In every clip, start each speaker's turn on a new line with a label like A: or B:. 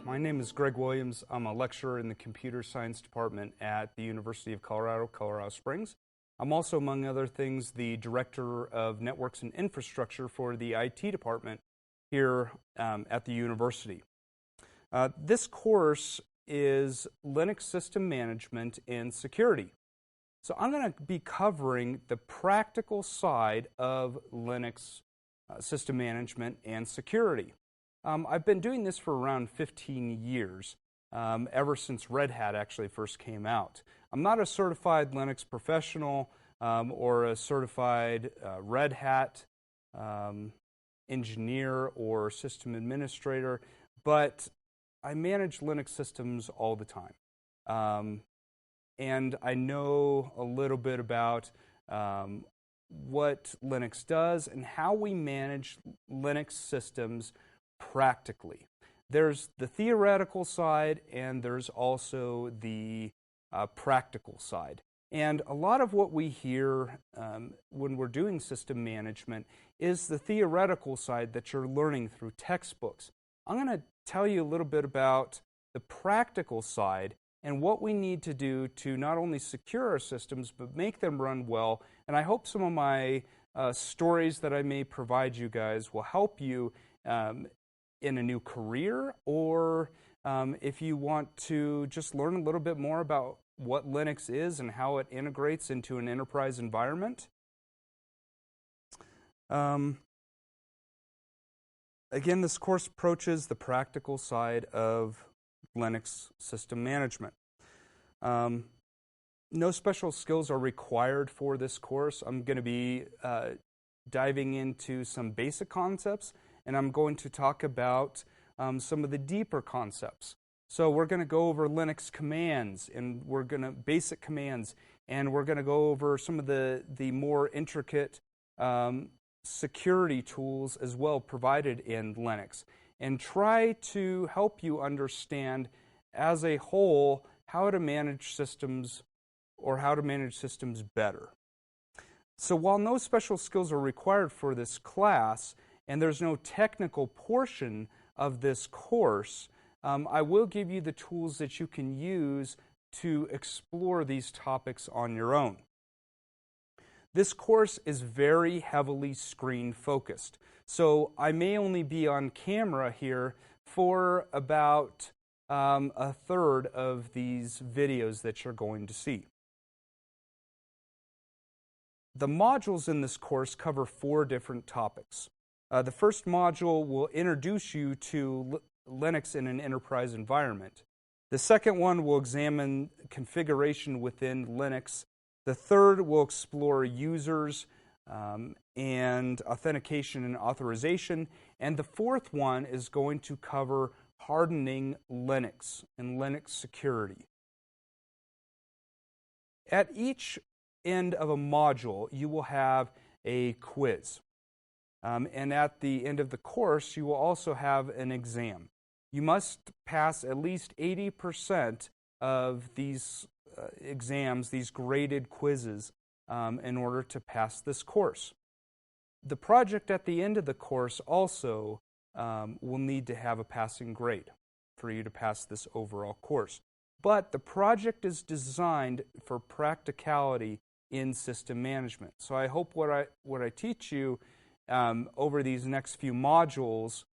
A: My name is Greg Williams. I'm a lecturer in the Computer Science Department at the University of Colorado, Colorado Springs. I'm also, among other things, the Director of Networks and Infrastructure for the IT department here at the university. This course is Linux System Management and Security. So I'm going to be covering the practical side of Linux system management and security. I've been doing this for around 15 years, ever since Red Hat actually first came out. I'm not a certified Linux professional or a certified Red Hat engineer or system administrator, but I manage Linux systems all the time. And I know a little bit about what Linux does and how we manage Linux systems practically. There's the theoretical side and there's also the practical side. And a lot of what we hear when we're doing system management is the theoretical side that you're learning through textbooks. I'm going to tell you a little bit about the practical side and what we need to do to not only secure our systems but make them run well. And I hope some of my stories that I may provide you guys will help you in a new career, or if you want to just learn a little bit more about what Linux is and how it integrates into an enterprise environment. Again, this course approaches the practical side of Linux system management. No special skills are required for this course. I'm going to be diving into some basic concepts, and I'm going to talk about some of the deeper concepts. So we're going to go over Linux commands, and basic commands, and we're going to go over some of the more intricate security tools as well provided in Linux, and try to help you understand as a whole how to manage systems, or how to manage systems better. So while no special skills are required for this class, and there's no technical portion of this course, I will give you the tools that you can use to explore these topics on your own. This course is very heavily screen focused. So I may only be on camera here for about a third of these videos that you're going to see. The modules in this course cover 4 different topics. The first module will introduce you to Linux in an enterprise environment. The second one will examine configuration within Linux. The third will explore users and authentication and authorization. And the fourth one is going to cover hardening Linux and Linux security. At each end of a module, you will have a quiz. And at the end of the course, you will also have an exam. You must pass at least 80% of these exams, these graded quizzes, in order to pass this course. The project at the end of the course also will need to have a passing grade for you to pass this overall course. But the project is designed for practicality in system management. So I hope what I teach you over these next few modules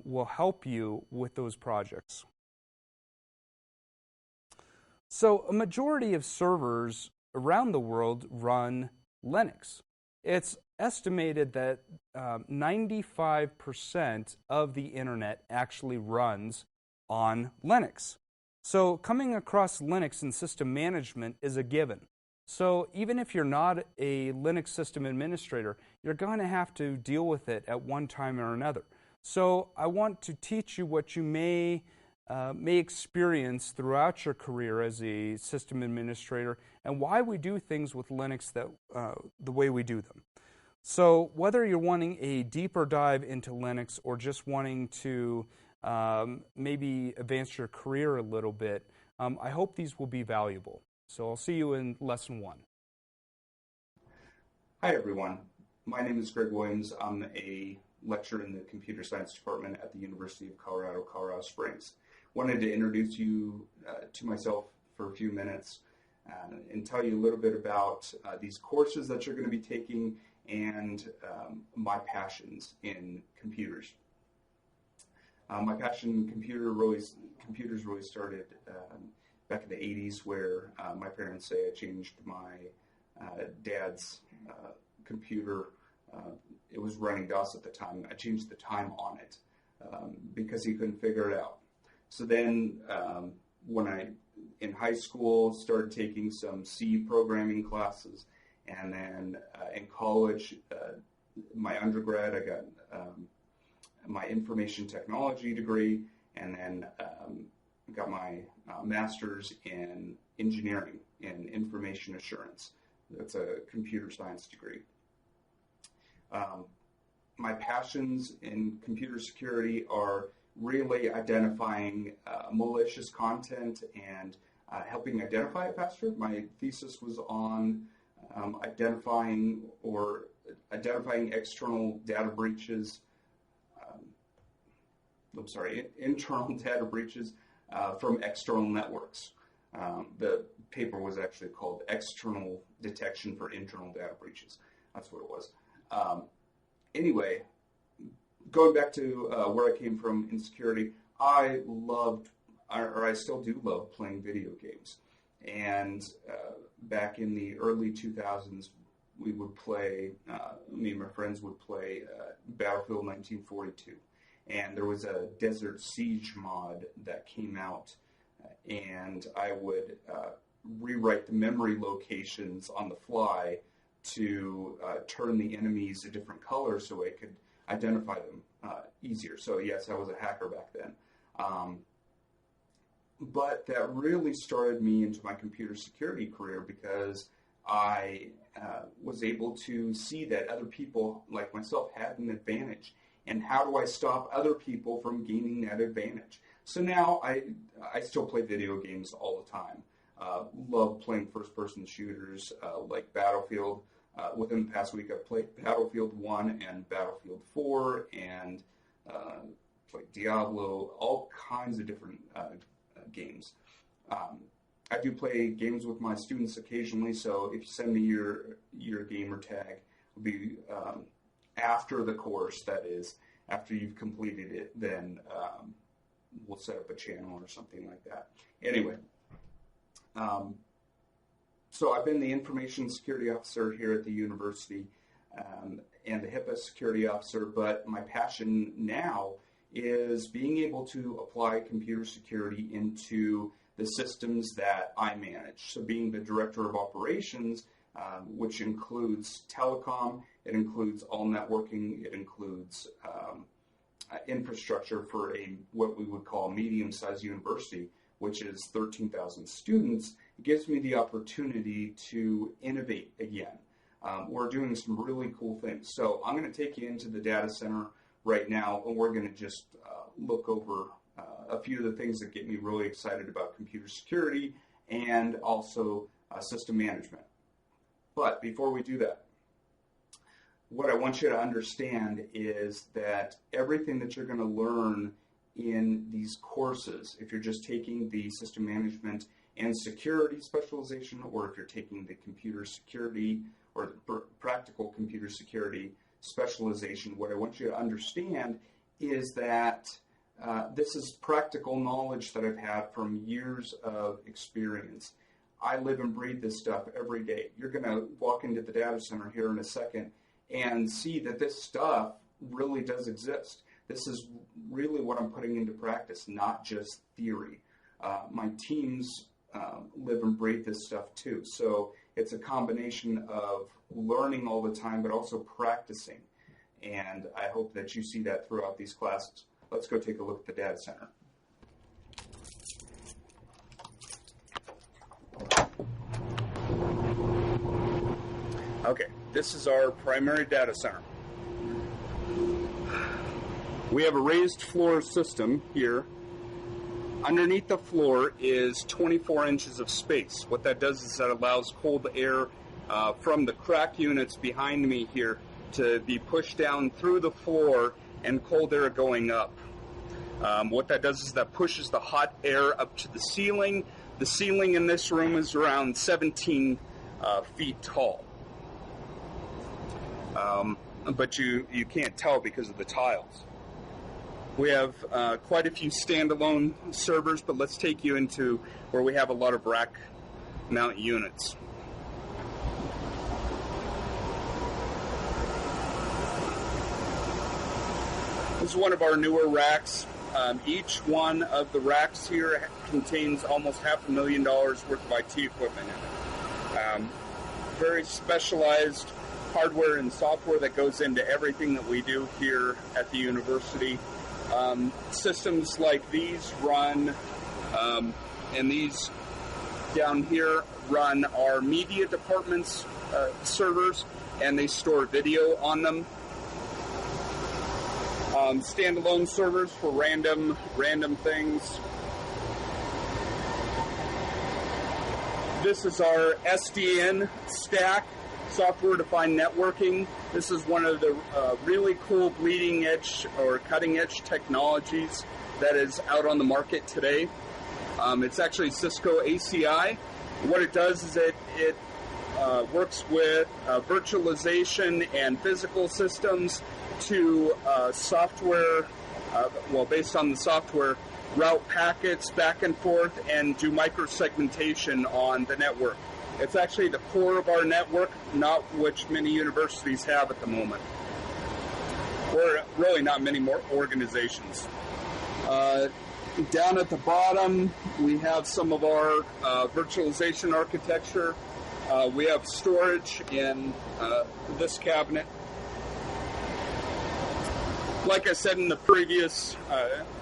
A: will help you with those projects. So a majority of servers around the world run Linux. It's estimated that 95% of the internet actually runs on Linux. So coming across Linux in system management is a given. So even if you're not a Linux system administrator, you're going to have to deal with it at one time or another. So I want to teach you what you may experience throughout your career as a system administrator and why we do things with Linux the way we do them. So whether you're wanting a deeper dive into Linux or just wanting to maybe advance your career a little bit, I hope these will be valuable. So I'll see you in lesson 1.
B: Hi everyone, my name is Greg Williams. I'm a lecturer in the Computer Science Department at the University of Colorado, Colorado Springs. wanted to introduce you to myself for a few minutes and tell you a little bit about these courses that you're going to be taking and my passions in computers. My passion in computers really started back in the 80s, where my parents say I changed my dad's computer. It was running DOS at the time. I changed the time on it because he couldn't figure it out. So then when I, in high school, started taking some C programming classes, and then in college, my undergrad, I got my information technology degree, and then got my master's in engineering in information assurance. That's a computer science degree. My passions in computer security are really identifying malicious content and helping identify it faster. My thesis was on identifying external data breaches. Internal data breaches from external networks. The paper was actually called External Detection for Internal Data Breaches. That's what it was. Anyway, going back to where I came from in security, I still do love playing video games. And back in the early 2000s, we would play, me and my friends would play Battlefield 1942. And there was a Desert Siege mod that came out, and I would rewrite the memory locations on the fly to turn the enemies a different color so I could identify them easier. So yes, I was a hacker back then. But that really started me into my computer security career because I was able to see that other people like myself had an advantage. And how do I stop other people from gaining that advantage? So now I still play video games all the time. Love playing first-person shooters like Battlefield. Within the past week, I've played Battlefield 1 and Battlefield 4 and played Diablo, all kinds of different games. I do play games with my students occasionally, so if you send me your gamer tag, it'll be after the course, that is, after you've completed it, then we'll set up a channel or something like that. Anyway, so I've been the information security officer here at the university and the HIPAA security officer, but my passion now is being able to apply computer security into the systems that I manage. So being the director of operations, which includes telecom, it includes all networking, it includes infrastructure for what we would call a medium-sized university, which is 13,000 students. It gives me the opportunity to innovate again. We're doing some really cool things. So I'm going to take you into the data center right now, and we're going to just look over a few of the things that get me really excited about computer security and also system management. But before we do that, what I want you to understand is that everything that you're going to learn in these courses, if you're just taking the system management and security specialization, or if you're taking the computer security or the practical computer security specialization, what I want you to understand is that this is practical knowledge that I've had from years of experience. I live and breathe this stuff every day. You're going to walk into the data center here in a second and see that this stuff really does exist. This is really what I'm putting into practice, not just theory. My teams live and breathe this stuff too. So it's a combination of learning all the time, but also practicing. And I hope that you see that throughout these classes. Let's go take a look at the data center. Okay, this is our primary data center. We have a raised floor system here. Underneath the floor is 24 inches of space. What that does is that allows cold air from the crack units behind me here to be pushed down through the floor and cold air going up. What that does is that pushes the hot air up to the ceiling. The ceiling in this room is around 17 feet tall. But you can't tell because of the tiles. We have quite a few standalone servers, but let's take you into where we have a lot of rack mount units. This is one of our newer racks. Each one of the racks here contains almost $500,000 worth of IT equipment in it. Very specialized hardware and software that goes into everything that we do here at the university. Systems like these run, and these down here run our media department's servers, and they store video on them. Standalone servers for random things. This is our SDN stack, software-defined networking. This is one of the really cool bleeding edge or cutting edge technologies that is out on the market today. It's actually Cisco ACI. What it does is it works with virtualization and physical systems to software, based on the software, route packets back and forth and do microsegmentation on the network. It's actually the core of our network, not which many universities have at the moment, or really not many more organizations. Down at the bottom, we have some of our virtualization architecture. We have storage in this cabinet. Like I said in the previous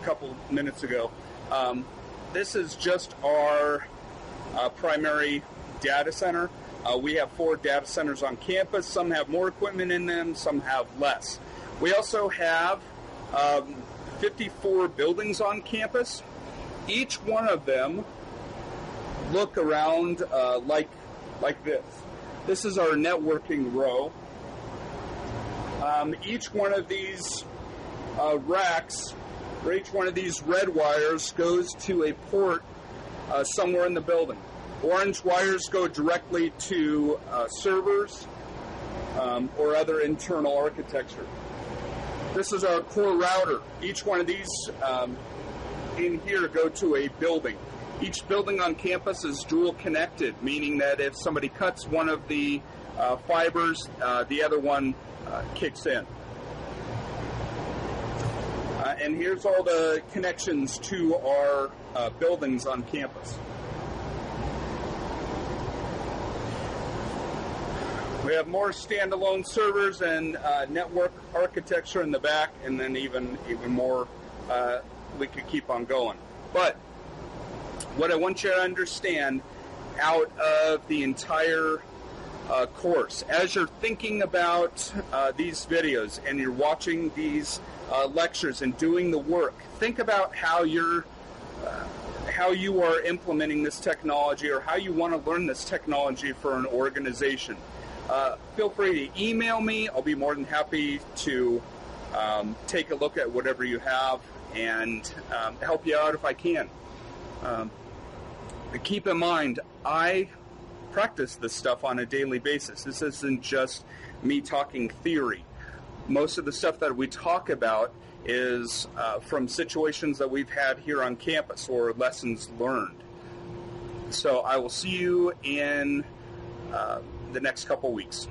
B: couple minutes ago, this is just our primary data center. We have 4 data centers on campus. Some have more equipment in them, some have less. We also have 54 buildings on campus. Each one of them look around like this. This is our networking row. Each one of these racks, or each one of these red wires goes to a port somewhere in the building. Orange wires go directly to servers or other internal architecture. This is our core router. Each one of these in here go to a building. Each building on campus is dual connected, meaning that if somebody cuts one of the fibers, the other one kicks in. And here's all the connections to our buildings on campus. We have more standalone servers and network architecture in the back, and then even more we could keep on going. But what I want you to understand out of the entire course, as you're thinking about these videos and you're watching these lectures and doing the work, think about how you are implementing this technology or how you want to learn this technology for an organization. Feel free to email me. I'll be more than happy to take a look at whatever you have and help you out if I can. But keep in mind, I practice this stuff on a daily basis. This isn't just me talking theory. Most of the stuff that we talk about is from situations that we've had here on campus or lessons learned. So I will see you in the next couple weeks.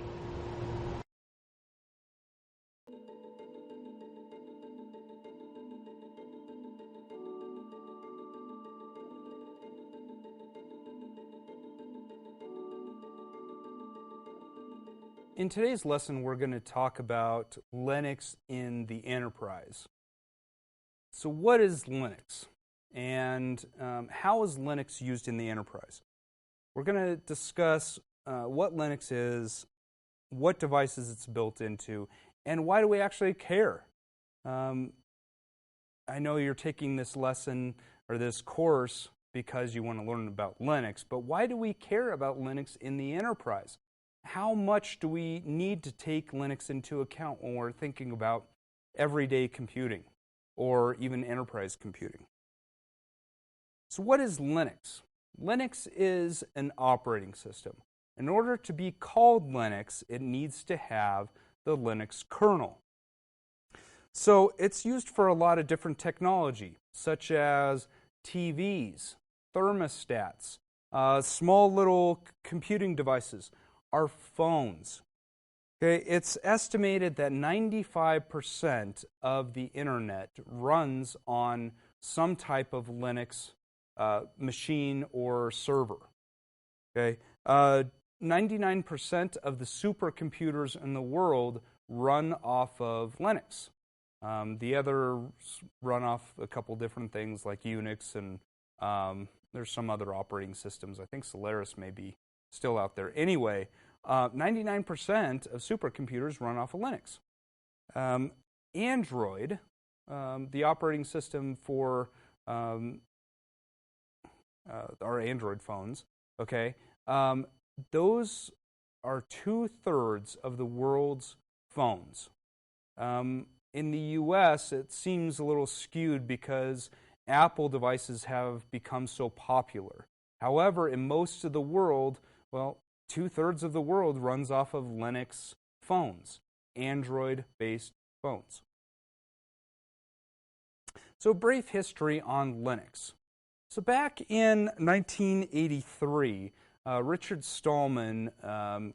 A: In today's lesson, we're going to talk about Linux in the enterprise. So what is Linux? And how is Linux used in the enterprise? We're going to discuss what Linux is, what devices it's built into, and why do we actually care? I know you're taking this lesson or this course because you want to learn about Linux, but why do we care about Linux in the enterprise? How much do we need to take Linux into account when we're thinking about everyday computing? or even enterprise computing. So what is Linux? Linux is an operating system. In order to be called Linux, it needs to have the Linux kernel. So it's used for a lot of different technology, such as TVs, thermostats, small little computing devices, our phones. Okay, it's estimated that 95% of the internet runs on some type of Linux machine or server. Okay, 99% of the supercomputers in the world run off of Linux. The others run off a couple different things like Unix, and there's some other operating systems. I think Solaris may be still out there. Anyway, 99% of supercomputers run off of Linux. Android, the operating system for our Android phones, okay, those are 2/3 of the world's phones. In the US, it seems a little skewed because Apple devices have become so popular. However, in most of the world, well, 2/3 of the world runs off of Linux phones, Android-based phones. So, brief history on Linux. So, back in 1983, Richard Stallman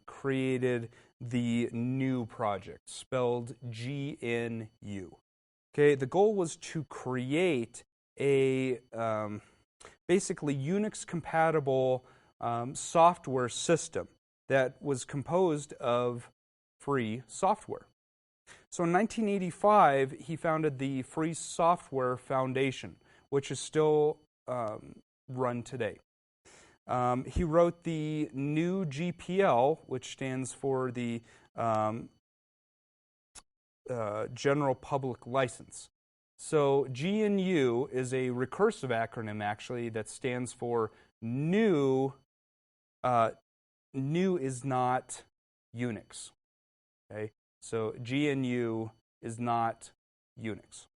A: created the GNU project, spelled GNU. Okay, the goal was to create a basically Unix-compatible software system that was composed of free software. So in 1985, he founded the Free Software Foundation, which is still run today. He wrote the GNU GPL, which stands for the General Public License. So GNU is a recursive acronym, actually, that stands for GNU. GNU is not Unix. Okay, so GNU is not Unix.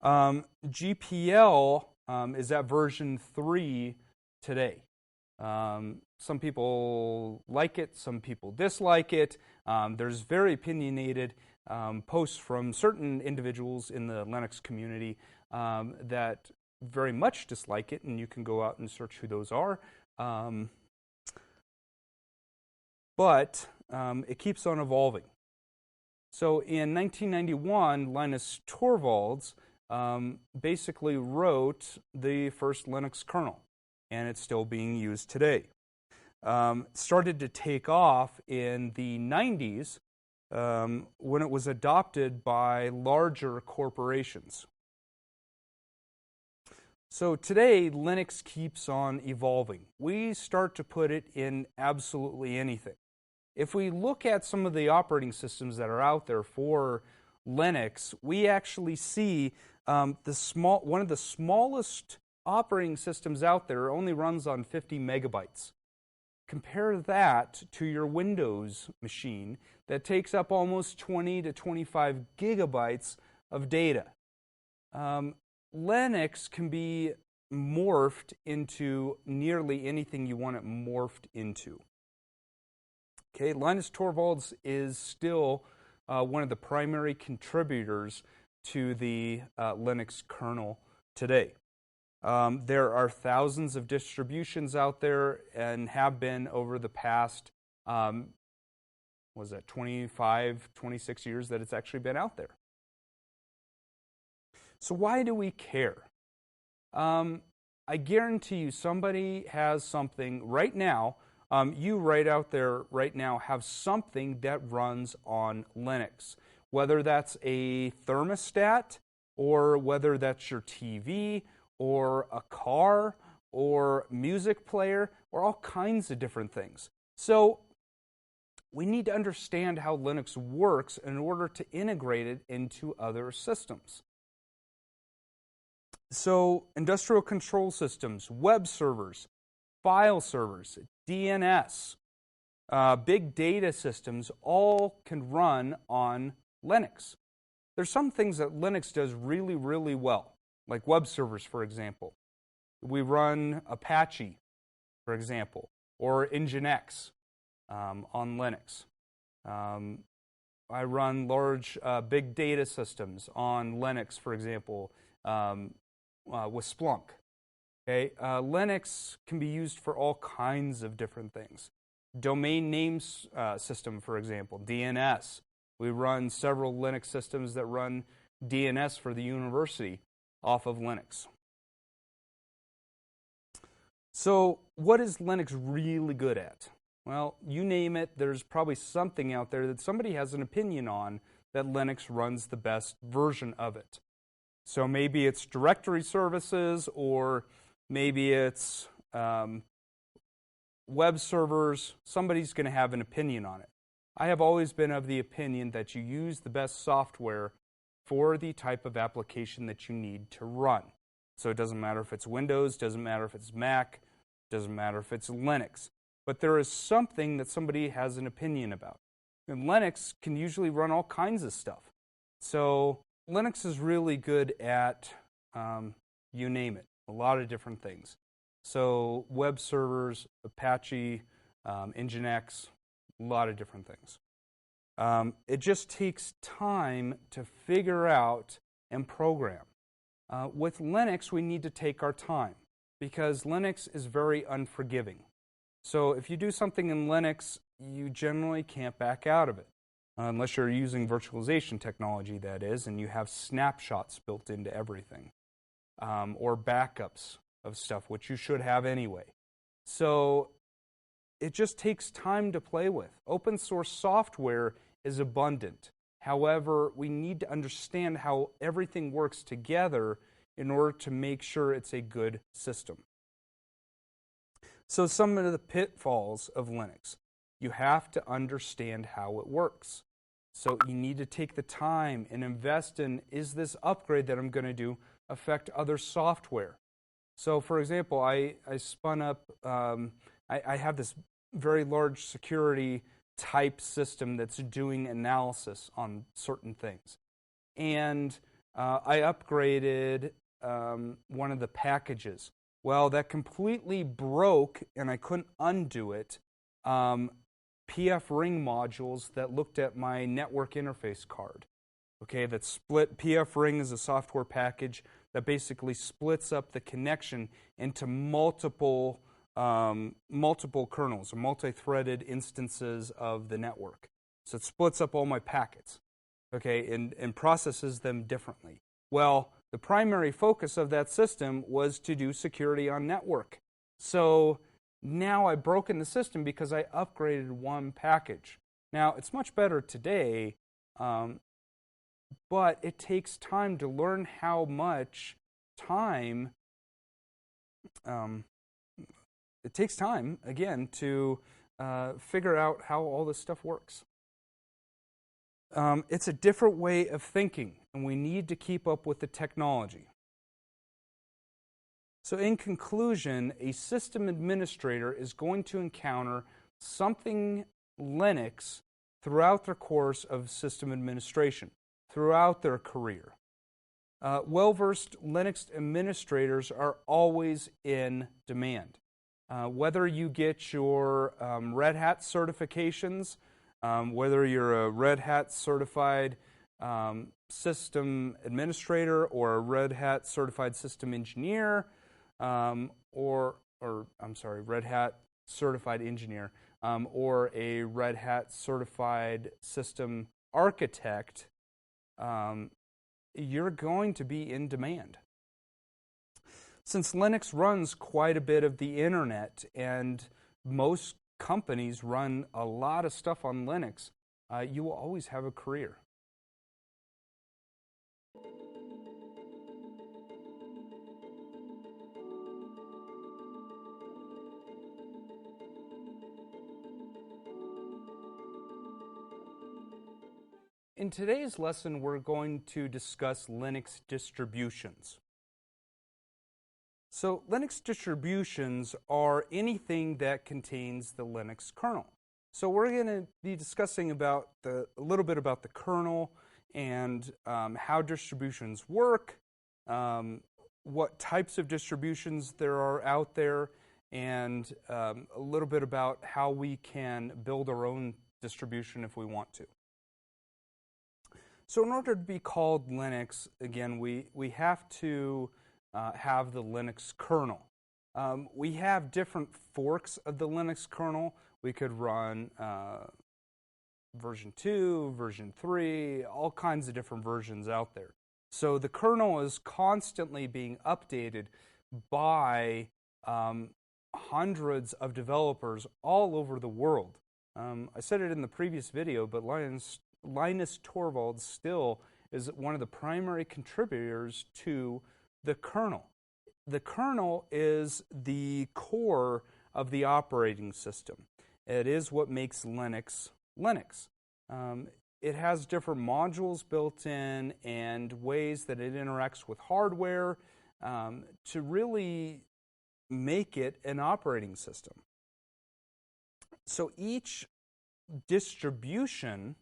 A: GPL is at version 3 today. Some people like it, some people dislike it. There's very opinionated posts from certain individuals in the Linux community that very much dislike it, and you can go out and search who those are. But it keeps on evolving. So in 1991, Linus Torvalds basically wrote the first Linux kernel, and it's still being used today. Started to take off in the 90s when it was adopted by larger corporations. So today, Linux keeps on evolving. We start to put it in absolutely anything. If we look at some of the operating systems that are out there for Linux, we actually see one of the smallest operating systems out there only runs on 50 megabytes. Compare that to your Windows machine that takes up almost 20 to 25 gigabytes of data. Linux can be morphed into nearly anything you want it morphed into. Okay, Linus Torvalds is still one of the primary contributors to the Linux kernel today. There are thousands of distributions out there and have been over the past, 25, 26 years that it's actually been out there. So why do we care? I guarantee you somebody has something right now, you right out there right now have something that runs on Linux. Whether that's a thermostat, or whether that's your TV, or a car, or music player, or all kinds of different things. So we need to understand how Linux works in order to integrate it into other systems. So industrial control systems, web servers, file servers, DNS, big data systems all can run on Linux. there's some things that Linux does really, really well, like web servers, for example. We run Apache, for example, or Nginx on Linux. I run large big data systems on Linux, for example, with Splunk. Okay? Linux can be used for all kinds of different things. Domain names system, for example, DNS. We run several Linux systems that run DNS for the university off of Linux. So what is Linux really good at? Well, you name it, there's probably something out there that somebody has an opinion on that Linux runs the best version of it. So maybe it's directory services, or maybe it's web servers. Somebody's going to have an opinion on it. I have always been of the opinion that you use the best software for the type of application that you need to run. So it doesn't matter if it's Windows, doesn't matter if it's Mac, doesn't matter if it's Linux. But there is something that somebody has an opinion about. And Linux can usually run all kinds of stuff. So Linux is really good at, you name it, a lot of different things. So web servers, Apache, Nginx, a lot of different things. It just takes time to figure out and program. With Linux, we need to take our time because Linux is very unforgiving. So if you do something in Linux, you generally can't back out of it, unless you're using virtualization technology, that is, and you have snapshots built into everything, or backups of stuff, which you should have anyway. So it just takes time to play with. Open source software is abundant. However, we need to understand how everything works together in order to make sure it's a good system. So some of the pitfalls of Linux. You have to understand how it works. So you need to take the time and invest in, is this upgrade that I'm going to do affect other software? So for example, I spun up, I have this very large security type system that's doing analysis on certain things. And I upgraded one of the packages. Well, that completely broke, and I couldn't undo it. PF-Ring modules that looked at my network interface card. Okay, that split. PF-Ring is a software package that basically splits up the connection into multiple kernels, or multi-threaded instances of the network. So it splits up all my packets, okay, and processes them differently. Well, the primary focus of that system was to do security on network. So now I've broken the system because I upgraded one package. Now, it's much better today, but it takes time to learn how much time, it takes time, again, to figure out how all this stuff works. It's a different way of thinking, and we need to keep up with the technology. So in conclusion, a system administrator is going to encounter something Linux throughout their course of system administration, throughout their career. Well-versed Linux administrators are always in demand. Whether you get your Red Hat certifications, whether you're a Red Hat certified system administrator or a Red Hat certified system engineer, Red Hat certified engineer, or a Red Hat certified system architect, you're going to be in demand. Since Linux runs quite a bit of the internet and most companies run a lot of stuff on Linux, you will always have a career. In today's lesson, we're going to discuss Linux distributions. So Linux distributions are anything that contains the Linux kernel. So we're going to be discussing a little bit about the kernel and how distributions work, what types of distributions there are out there, and a little bit about how we can build our own distribution if we want to. So in order to be called Linux, again, we have to have the Linux kernel. We have different forks of the Linux kernel. We could run version 2, version 3, all kinds of different versions out there. So the kernel is constantly being updated by hundreds of developers all over the world. I said it in the previous video, but Linus Torvalds still is one of the primary contributors to the kernel. The kernel is the core of the operating system. It is what makes Linux Linux. It has different modules built in and ways that it interacts with hardware to really make it an operating system. So each distribution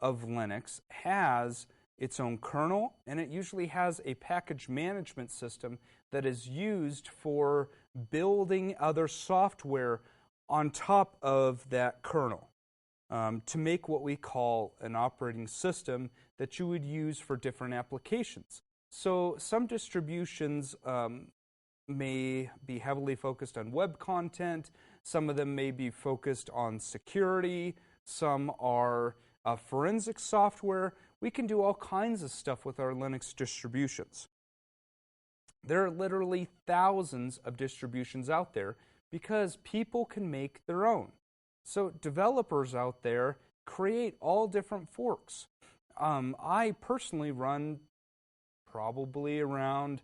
A: of Linux has its own kernel, and it usually has a package management system that is used for building other software on top of that kernel to make what we call an operating system that you would use for different applications. So some distributions may be heavily focused on web content, some of them may be focused on security, some are forensic software. We can do all kinds of stuff with our Linux distributions. There are literally thousands of distributions out there because people can make their own. So developers out there create all different forks. I personally run probably around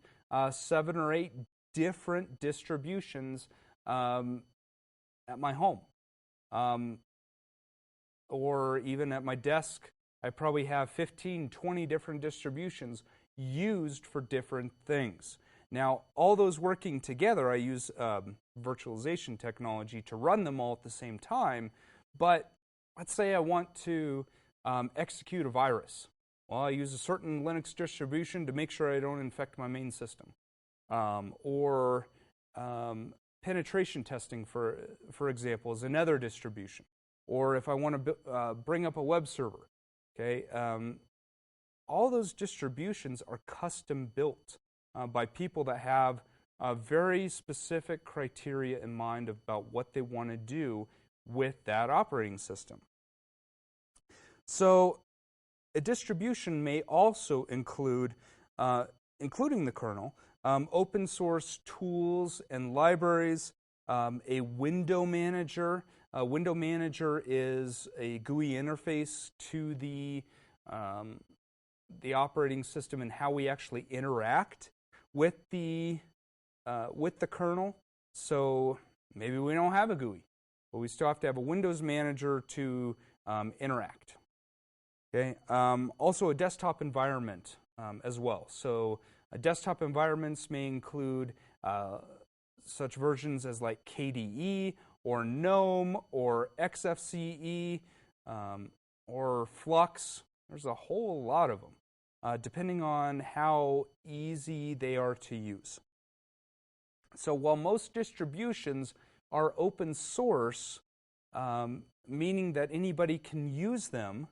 A: 7 or 8 different distributions at my home. Or even at my desk, I probably have 15, 20 different distributions used for different things. Now, all those working together, I use virtualization technology to run them all at the same time, but let's say I want to execute a virus. Well, I use a certain Linux distribution to make sure I don't infect my main system. Or penetration testing, for example, is another distribution. Or if I want to bring up a web server, okay, all those distributions are custom built by people that have very specific criteria in mind about what they want to do with that operating system. So a distribution may also include, including the kernel, open source tools and libraries, a window manager. A window manager is a GUI interface to the operating system and how we actually interact with the kernel. So maybe we don't have a GUI, but we still have to have a Windows manager to interact. Okay. Also a desktop environment as well. So desktop environments may include such versions as like KDE or GNOME or XFCE or Flux. There's a whole lot of them, depending on how easy they are to use. So while most distributions are open source, meaning that anybody can use them,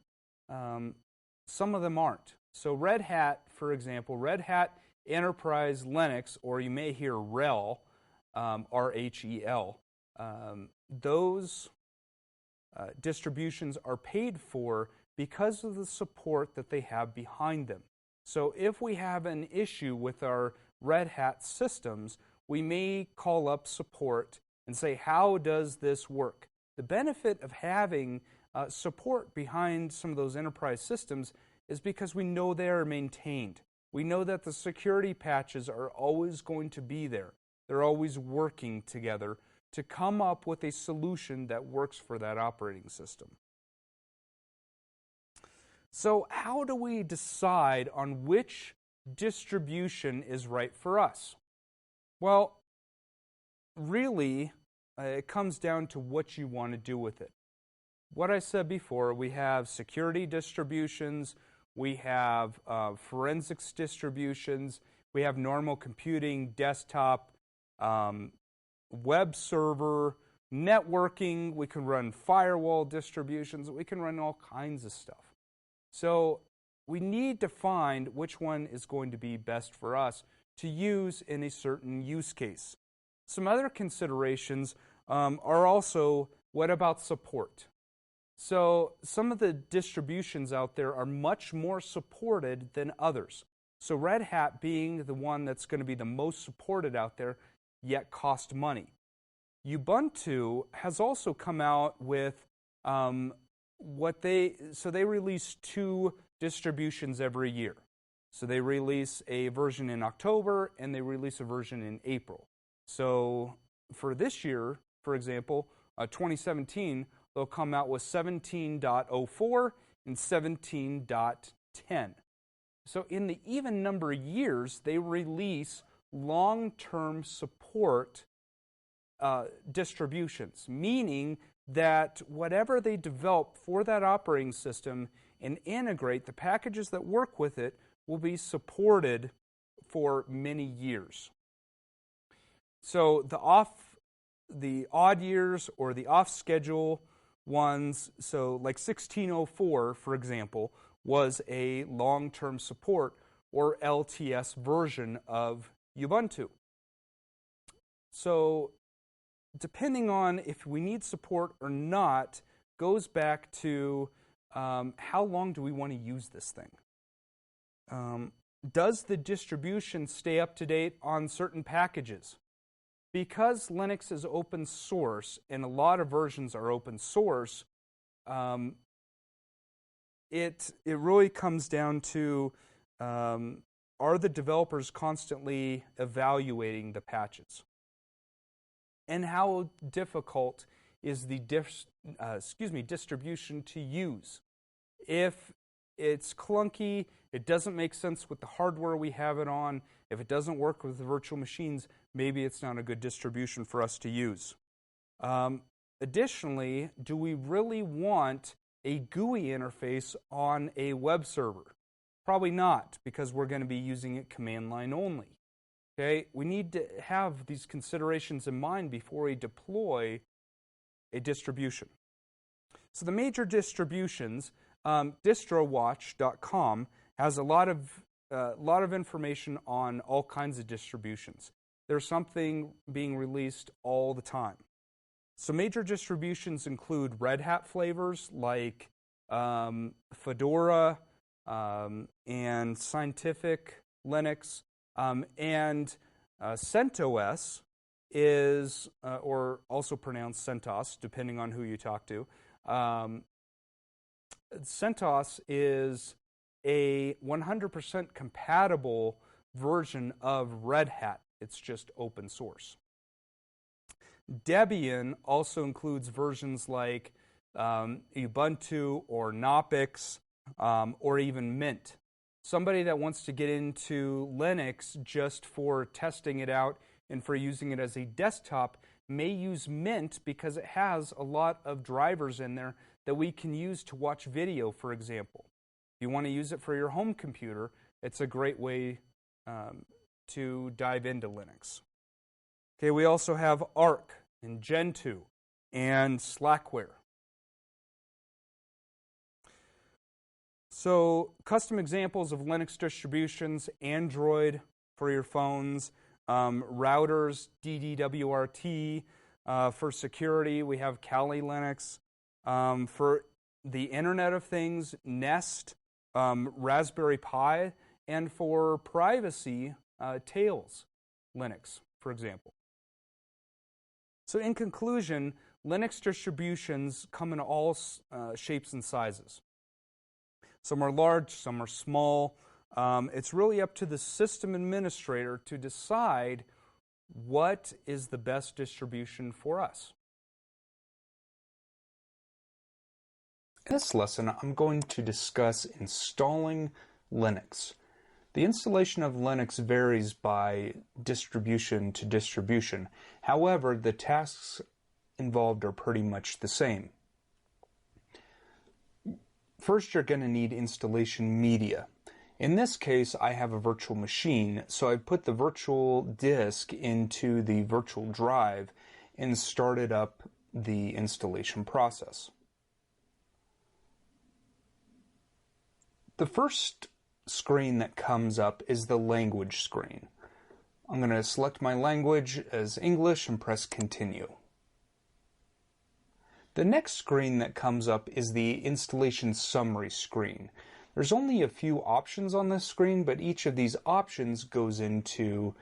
A: some of them aren't. So Red Hat, for example, Red Hat Enterprise Linux, or you may hear RHEL, R-H-E-L, those distributions are paid for because of the support that they have behind them. So if we have an issue with our Red Hat systems, we may call up support and say, how does this work? The benefit of having support behind some of those enterprise systems is because we know they are maintained. We know that the security patches are always going to be there. They're always working together to come up with a solution that works for that operating system. So how do we decide on which distribution is right for us? Well, really, it comes down to what you want to do with it. What I said before, we have security distributions, we have forensics distributions, we have normal computing, desktop, web server, networking, we can run firewall distributions, we can run all kinds of stuff. So we need to find which one is going to be best for us to use in a certain use case. Some other considerations are also, what about support? So some of the distributions out there are much more supported than others. So Red Hat being the one that's going to be the most supported out there, yet cost money. Ubuntu has also come out with they release 2 distributions every year. So they release a version in October and they release a version in April. So for this year, for example, 2017, they'll come out with 17.04 and 17.10. So in the even number of years, they release long-term support distributions, meaning that whatever they develop for that operating system and integrate, the packages that work with it will be supported for many years. So the odd years or the off-schedule ones, so like 1604, for example, was a long-term support or LTS version of Ubuntu. So depending on if we need support or not goes back to how long do we want to use this thing? Does the distribution stay up to date on certain packages? Because Linux is open source and a lot of versions are open source, it really comes down to are the developers constantly evaluating the patches? And how difficult is the distribution to use? If it's clunky, it doesn't make sense with the hardware we have it on, if it doesn't work with the virtual machines, maybe it's not a good distribution for us to use. Additionally, do we really want a GUI interface on a web server? Probably not, because we're going to be using it command line only. Okay, we need to have these considerations in mind before we deploy a distribution. So the major distributions, distrowatch.com has a lot of information on all kinds of distributions. There's something being released all the time. So major distributions include Red Hat flavors like Fedora and Scientific Linux, and CentOS is, or also pronounced CentOS, depending on who you talk to. CentOS is a 100% compatible version of Red Hat. It's just open source. Debian also includes versions like Ubuntu or Knoppix or even Mint. Somebody that wants to get into Linux just for testing it out and for using it as a desktop may use Mint because it has a lot of drivers in there that we can use to watch video, for example. If you want to use it for your home computer, it's a great way to dive into Linux. Okay, we also have Arch and Gentoo and Slackware. So custom examples of Linux distributions: Android for your phones, routers, DDWRT. For security, we have Kali Linux. For the Internet of Things, Nest, Raspberry Pi, and for privacy, Tails Linux, for example. So in conclusion, Linux distributions come in all shapes and sizes. Some are large, some are small. It's really up to the system administrator to decide what is the best distribution for us. In this lesson, I'm going to discuss installing Linux. The installation of Linux varies by distribution to distribution. However, the tasks involved are pretty much the same. First, you're going to need installation media. In this case, I have a virtual machine, so I put the virtual disk into the virtual drive and started up the installation process. The first screen that comes up is the language screen. I'm going to select my language as English and press continue. The next screen that comes up is the installation summary screen. There's only a few options on this screen, but each of these options goes into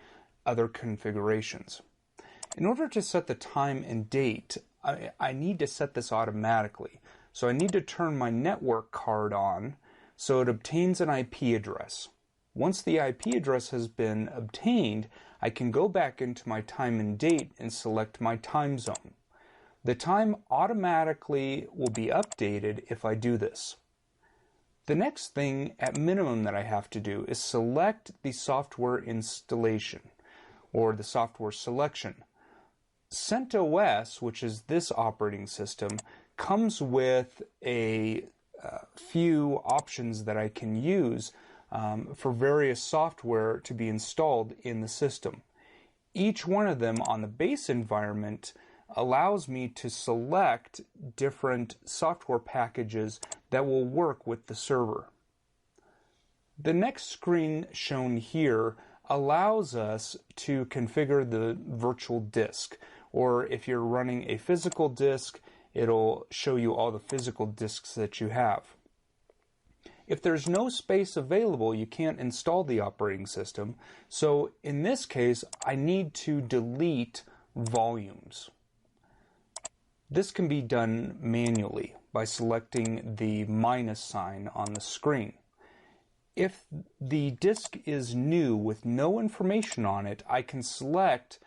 A: other configurations. In order to set the time and date, I need to set this automatically. So I need to turn my network card on so it obtains an IP address. Once the IP address has been obtained, I can go back into my time and date and select my time zone. The time automatically will be updated if I do this. The next thing at minimum that I have to do is select the software installation or the software selection. CentOS, which is this operating system, comes with a few options that I can use for various software to be installed in the system. Each one of them on the base environment allows me to select different software packages that will work with the server. The next screen shown here allows us to configure the virtual disk, or if you're running a physical disk, it'll show you all the physical disks that you have. If there's no space available, you can't install the operating system. So in this case, I need to delete volumes. This can be done manually by selecting the minus sign on the screen. If the disk is new with no information on it, I can select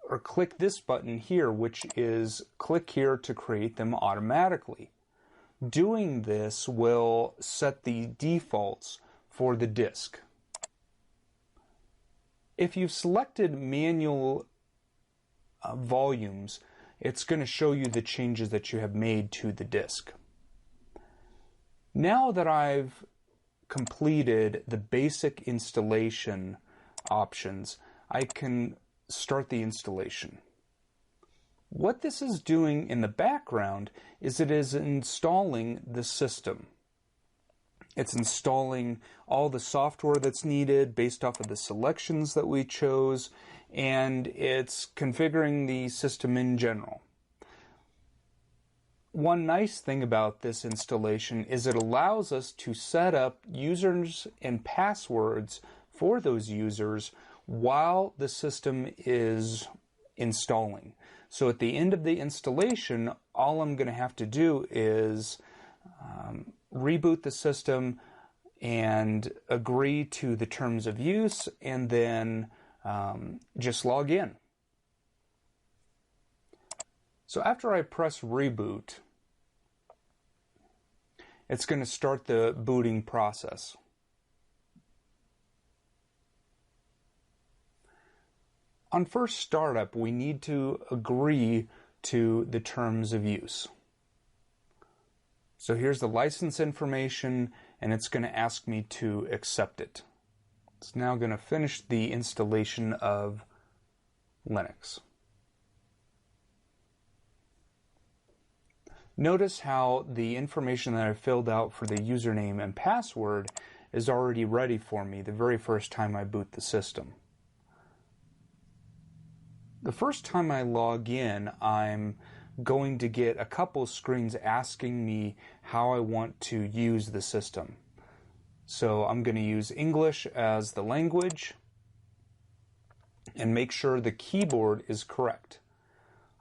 A: or click this button here, which is click here to create them automatically. Doing this will set the defaults for the disk. If you've selected manual volumes, it's going to show you the changes that you have made to the disk. Now that I've completed the basic installation options, I can start the installation. What this is doing in the background is it is installing the system. It's installing all the software that's needed based off of the selections that we chose, and it's configuring the system in general. One nice thing about this installation is it allows us to set up users and passwords for those users while the system is installing. So at the end of the installation, all I'm going to have to do is reboot the system and agree to the terms of use, and then just log in. So after I press reboot, it's going to start the booting process. On first startup, we need to agree to the terms of use. So here's the license information, and it's going to ask me to accept it. It's now going to finish the installation of Linux. Notice how the information that I filled out for the username and password is already ready for me the very first time I boot the system. The first time I log in, I'm going to get a couple screens asking me how I want to use the system. So I'm going to use English as the language and make sure the keyboard is correct.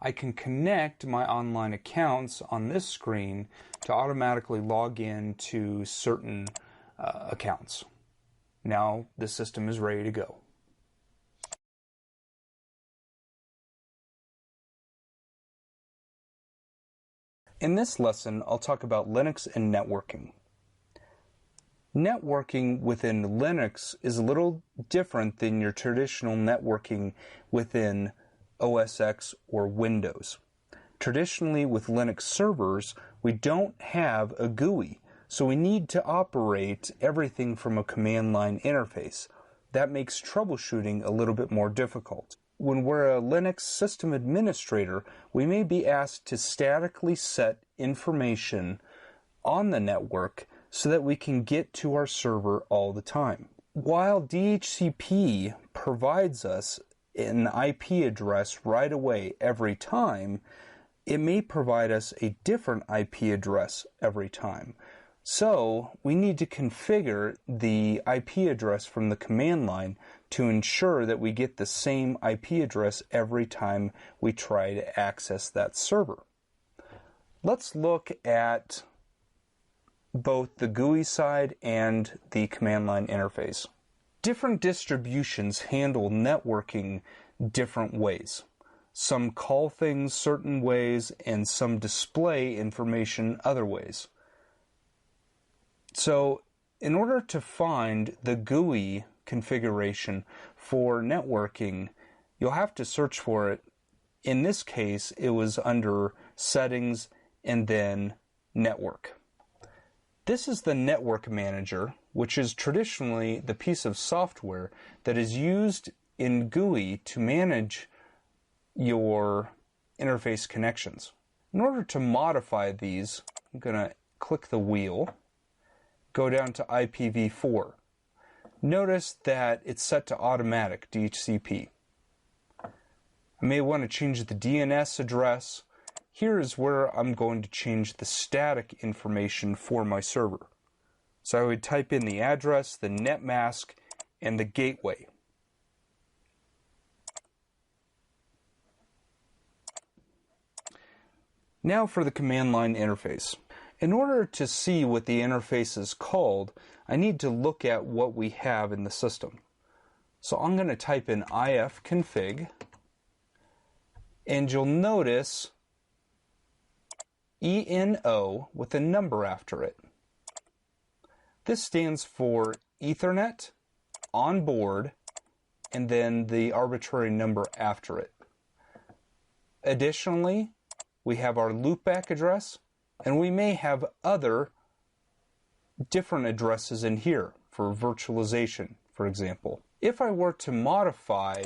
A: I can connect my online accounts on this screen to automatically log in to certain accounts. Now the system is ready to go. In this lesson, I'll talk about Linux and networking. Networking within Linux is a little different than your traditional networking within OS X or Windows. Traditionally, with Linux servers, we don't have a GUI, so we need to operate everything from a command line interface. That makes troubleshooting a little bit more difficult. When we're a Linux system administrator, we may be asked to statically set information on the network so that we can get to our server all the time. While DHCP provides us an IP address right away every time, it may provide us a different IP address every time. So we need to configure the IP address from the command line to ensure that we get the same IP address every time we try to access that server. Let's look at both the GUI side and the command line interface. Different distributions handle networking different ways. Some call things certain ways and some display information other ways. So in order to find the GUI configuration for networking, you'll have to search for it. In this case, it was under Settings and then Network. This is the Network Manager, which is traditionally the piece of software that is used in GUI to manage your interface connections. In order to modify these, I'm going to click the wheel, go down to IPv4. Notice that it's set to automatic DHCP. I may want to change the DNS address. Here is where I'm going to change the static information for my server. So I would type in the address, the net mask, and the gateway. Now for the command line interface. In order to see what the interface is called, I need to look at what we have in the system. So I'm going to type in ifconfig, and you'll notice ENO with a number after it. This stands for Ethernet, onboard, and then the arbitrary number after it. Additionally, we have our loopback address, and we may have other different addresses in here for virtualization, for example. If I were to modify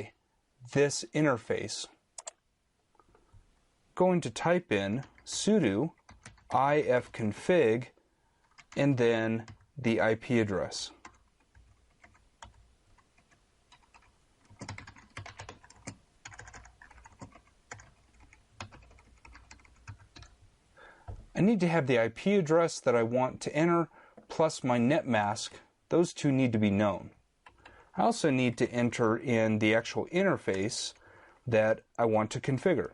A: this interface, I'm going to type in sudo ifconfig and then the IP address. I need to have the IP address that I want to enter plus my net mask. Those two need to be known. I also need to enter in the actual interface that I want to configure.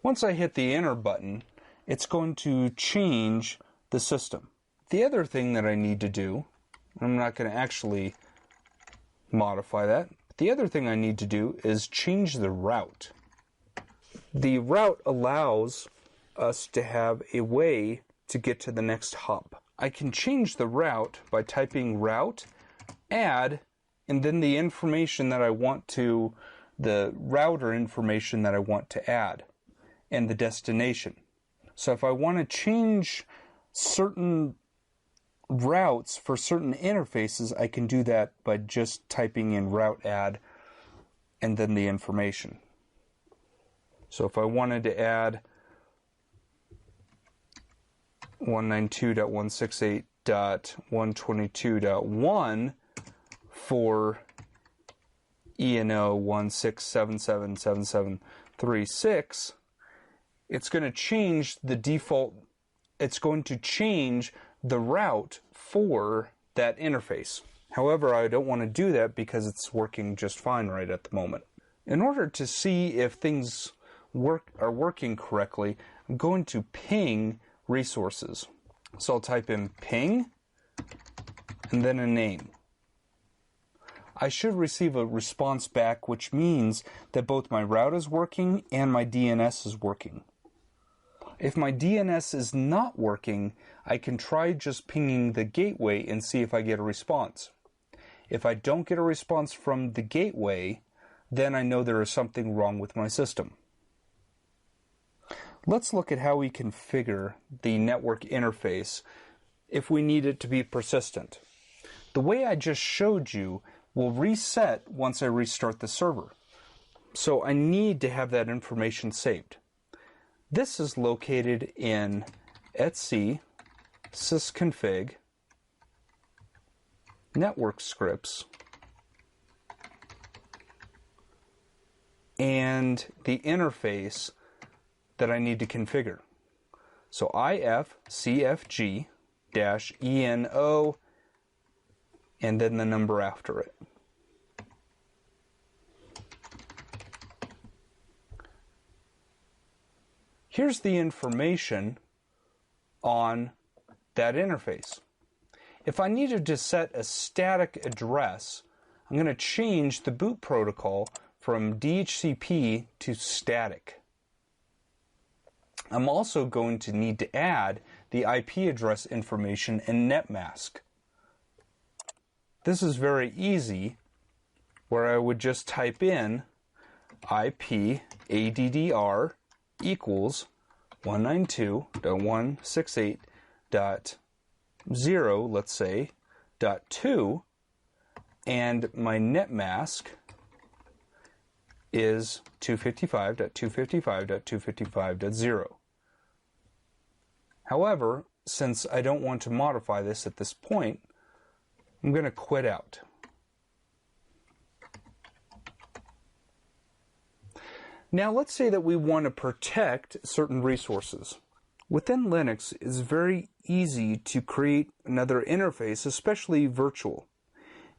A: Once I hit the enter button, it's going to change the system. The other thing that I need to do, I'm not going to actually modify that, but the other thing I need to do is change the route. The route allows us to have a way to get to the next hop. I can change the route by typing route, add, and then the information that I want to, the router information that I want to add, and the destination. So if I want to change certain routes for certain interfaces, I can do that by just typing in route add and then the information. So if I wanted to add 192.168.122.1 for ENO 16777736, it's going to change the default, it's going to change the route for that interface. However, I don't want to do that because it's working just fine right at the moment. In order to see if things are working correctly, I'm going to ping resources. So I'll type in ping and then a name. I should receive a response back, which means that both my route is working and my DNS is working. If my DNS is not working, I can try just pinging the gateway and see if I get a response. If I don't get a response from the gateway, then I know there is something wrong with my system. Let's look at how we configure the network interface if we need it to be persistent. The way I just showed you will reset once I restart the server. So I need to have that information saved. This is located in etc sysconfig network scripts and the interface that I need to configure. So ifcfg-eno and then the number after it. Here's the information on that interface. If I needed to set a static address, I'm going to change the boot protocol from DHCP to static. I'm also going to need to add the IP address information in netmask. This is very easy, where I would just type in IP ADDR equals 192.168.0, let's say, .2, and my netmask is 255.255.255.0. However, since I don't want to modify this at this point, I'm going to quit out. Now let's say that we want to protect certain resources. Within Linux, it's very easy to create another interface, especially virtual,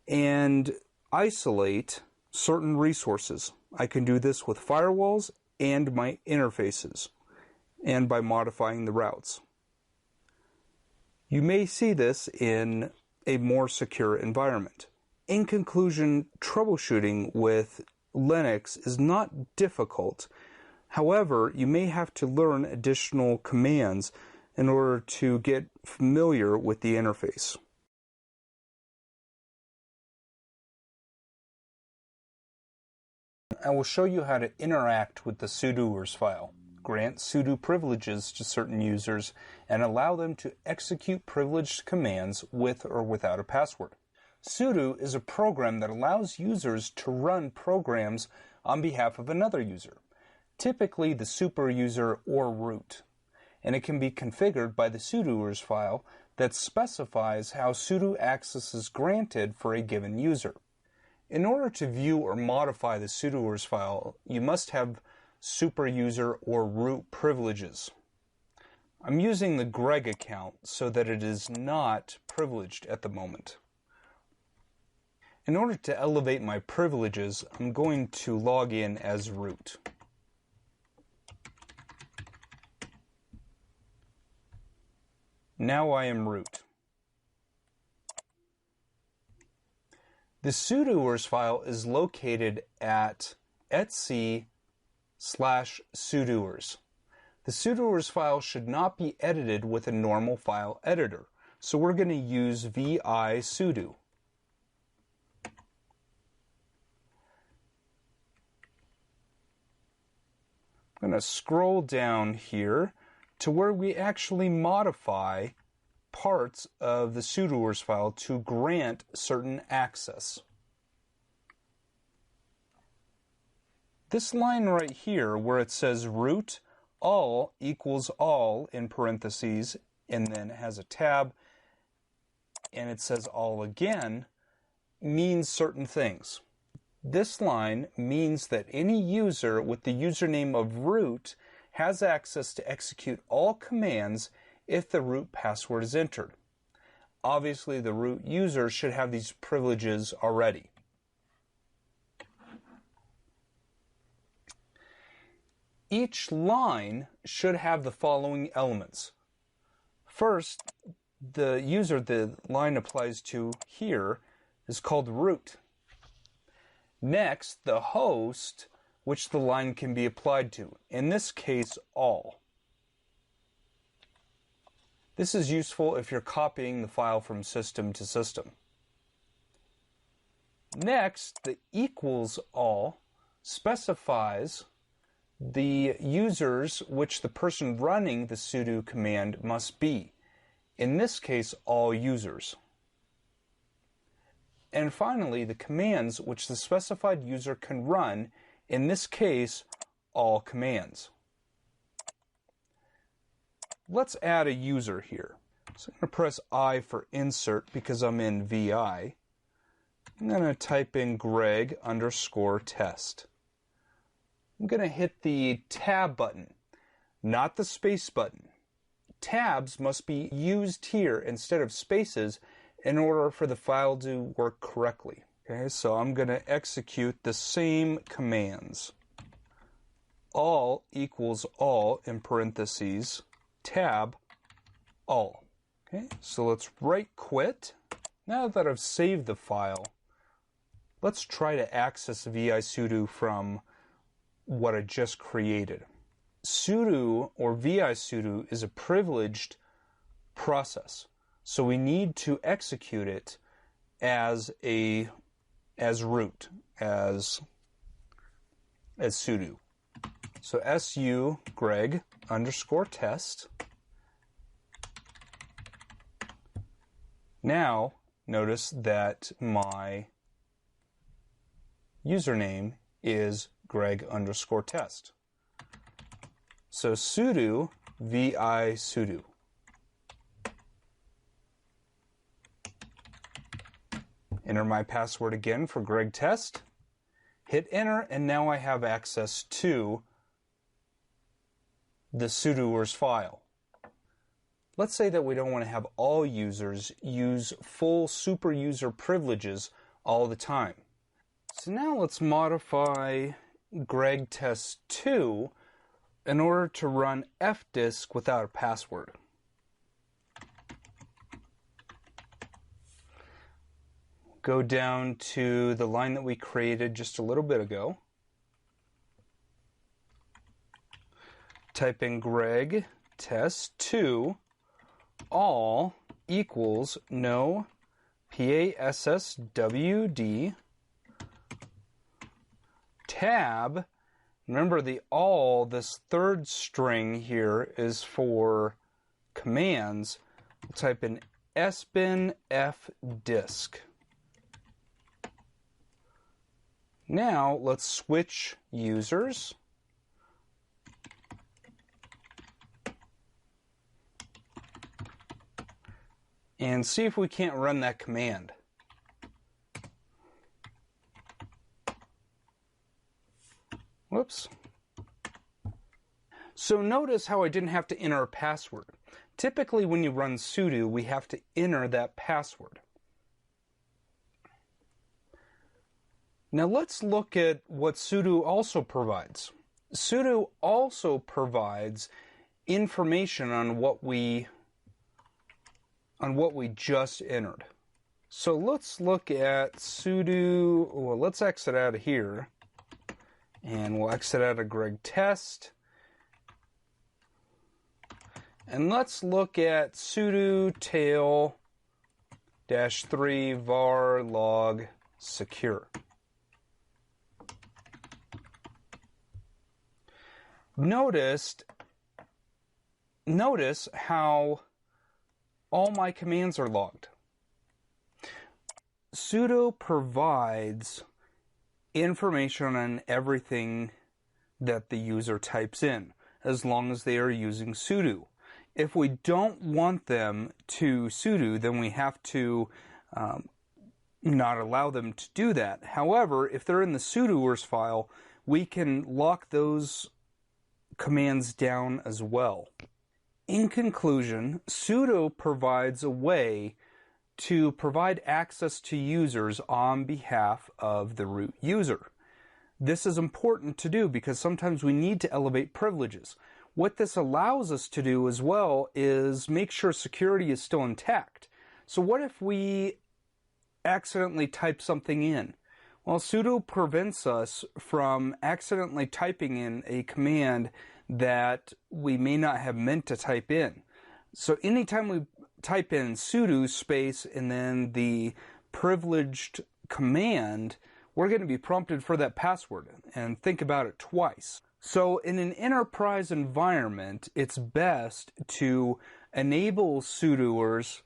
A: and isolate certain resources. I can do this with firewalls and my interfaces, and by modifying the routes. You may see this in a more secure environment. In conclusion, troubleshooting with Linux is not difficult. However, you may have to learn additional commands in order to get familiar with the interface. I will show you how to interact with the sudoers file, grant sudo privileges to certain users, and allow them to execute privileged commands with or without a password. Sudo is a program that allows users to run programs on behalf of another user, typically the super user or root, and it can be configured by the sudoers file that specifies how sudo access is granted for a given user. In order to view or modify the sudoers file, you must have super user or root privileges. I'm using the Greg account so that it is not privileged at the moment. In order to elevate my privileges, I'm going to log in as root. Now I am root. The sudoers file is located at etc/sudoers. The sudoers file should not be edited with a normal file editor, so we're going to use vi sudo. I'm going to scroll down here to where we actually modify parts of the sudoers file to grant certain access. This line right here where it says root all equals all in parentheses and then it has a tab and it says all again means certain things. This line means that any user with the username of root has access to execute all commands if the root password is entered. Obviously, the root user should have these privileges already. Each line should have the following elements. First, the user the line applies to here is called root. Next, the host, which the line can be applied to, in this case, all. This is useful if you're copying the file from system to system. Next, the equals all specifies the users which the person running the sudo command must be. In this case, all users. And finally, the commands which the specified user can run, in this case, all commands. Let's add a user here. So I'm going to press I for insert because I'm in VI. I'm going to type in Greg_test. I'm going to hit the tab button, not the space button. Tabs must be used here instead of spaces in order for the file to work correctly. Okay, so I'm going to execute the same commands. All equals all in parentheses, tab, all. Okay, so let's right quit. Now that I've saved the file, let's try to access VI sudo from what I just created. Sudo or VI sudo is a privileged process, so we need to execute it as root, as sudo. So su Greg_test. Now notice that my username is Greg_test. So sudo vi sudo. Enter my password again for Greg test. Hit enter, and now I have access to the sudoers file. Let's say that we don't want to have all users use full super user privileges all the time. So now let's modify Greg test 2 in order to run fdisk without a password. Go down to the line that we created just a little bit ago. Type in Greg test 2 all equals no passwd tab. Remember, the all, this third string here, is for commands. We'll type in sbin fdisk. Now let's switch users. And see if we can't run that command. Whoops. So notice how I didn't have to enter a password. Typically when you run sudo, we have to enter that password. Now let's look at what sudo also provides. Sudo also provides information on what we just entered. So let's look at sudo, well, let's exit out of here. And we'll exit out of Greg test. And let's look at sudo tail -3 var log secure. Notice how all my commands are logged. Sudo provides information on everything that the user types in, as long as they are using sudo. If we don't want them to sudo, then we have to not allow them to do that. However, if they're in the sudoers file, we can lock those commands down as well. In conclusion, sudo provides a way to provide access to users on behalf of the root user. This is important to do because sometimes we need to elevate privileges. What this allows us to do as well is make sure security is still intact. So what if we accidentally type something in? Well, sudo prevents us from accidentally typing in a command that we may not have meant to type in. So anytime we type in sudo space and then the privileged command, we're going to be prompted for that password and think about it twice. So in an enterprise environment, it's best to enable sudoers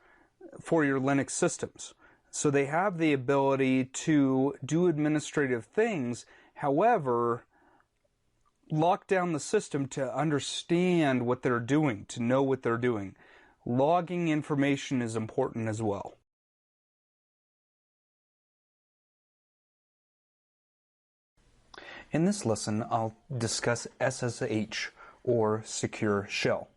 A: for your Linux systems. So they have the ability to do administrative things. However, lock down the system to understand what they're doing, to know what they're doing. Logging information is important as well. In this lesson, I'll discuss SSH, or Secure Shell.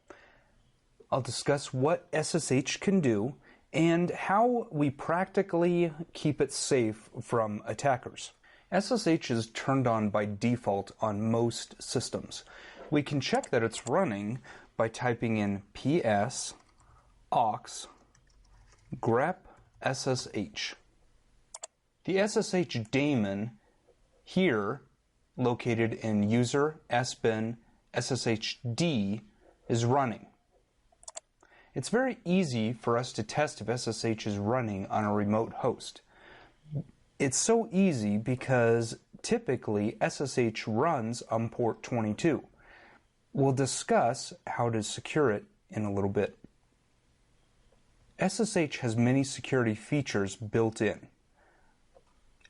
A: I'll discuss what SSH can do and how we practically keep it safe from attackers. SSH is turned on by default on most systems. We can check that it's running by typing in ps aux grep SSH. The SSH daemon here, located in user sbin sshd, is running. It's very easy for us to test if SSH is running on a remote host. It's so easy because typically SSH runs on port 22. We'll discuss how to secure it in a little bit. SSH has many security features built in.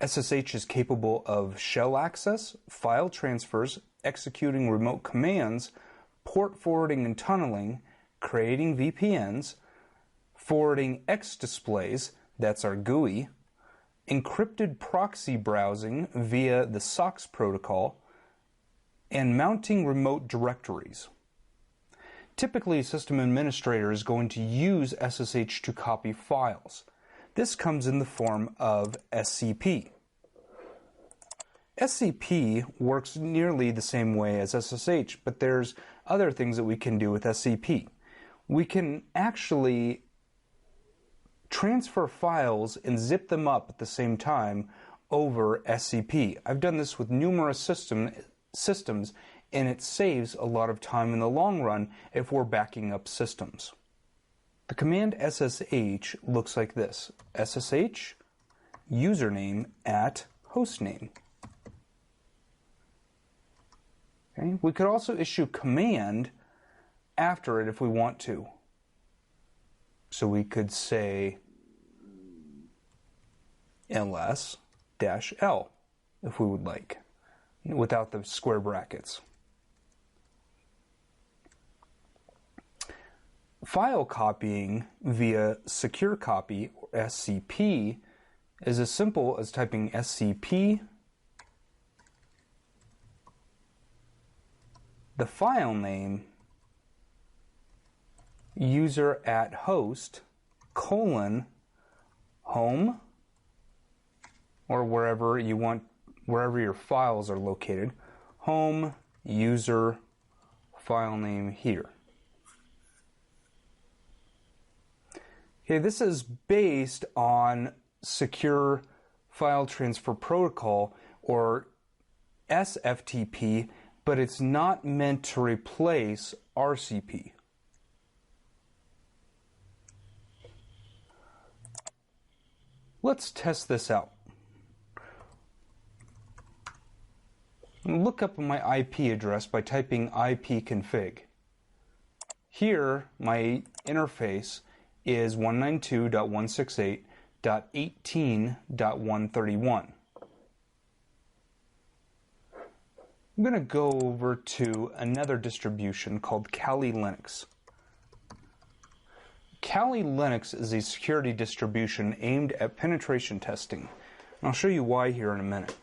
A: SSH is capable of shell access, file transfers, executing remote commands, port forwarding and tunneling, creating VPNs, forwarding X displays, that's our GUI, encrypted proxy browsing via the SOCKS protocol, and mounting remote directories. Typically, a system administrator is going to use SSH to copy files. This comes in the form of SCP. SCP works nearly the same way as SSH, but there's other things that we can do with SCP. We can actually transfer files and zip them up at the same time over SCP. I've done this with numerous systems, and it saves a lot of time in the long run if we're backing up systems. The command SSH looks like this: SSH username at hostname. Okay. We could also issue command after it if we want to. So we could say ls-l if we would like, without the square brackets. File copying via secure copy, or SCP, is as simple as typing SCP, the file name, user at host, colon, home, or wherever you want, wherever your files are located, home, user, file name here. Okay, this is based on Secure File Transfer Protocol, or SFTP, but it's not meant to replace RCP. Let's test this out. Look up my IP address by typing ipconfig. Here, my interface is 192.168.18.131. I'm going to go over to another distribution called Kali Linux. Kali Linux is a security distribution aimed at penetration testing. And I'll show you why here in a minute.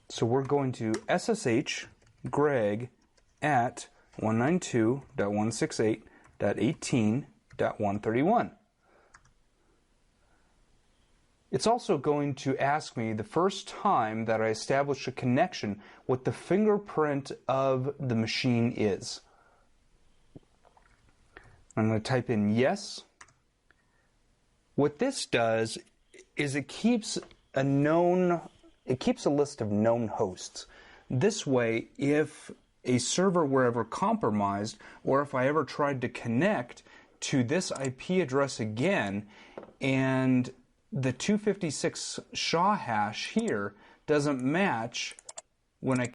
A: So we're going to SSH greg at 192.168.18.131. It's also going to ask me the first time that I establish a connection what the fingerprint of the machine is. I'm going to type in yes. What this does is it keeps a list of known hosts. This way, if a server were ever compromised, or if I ever tried to connect to this IP address again, and the 256 SHA hash here doesn't match when I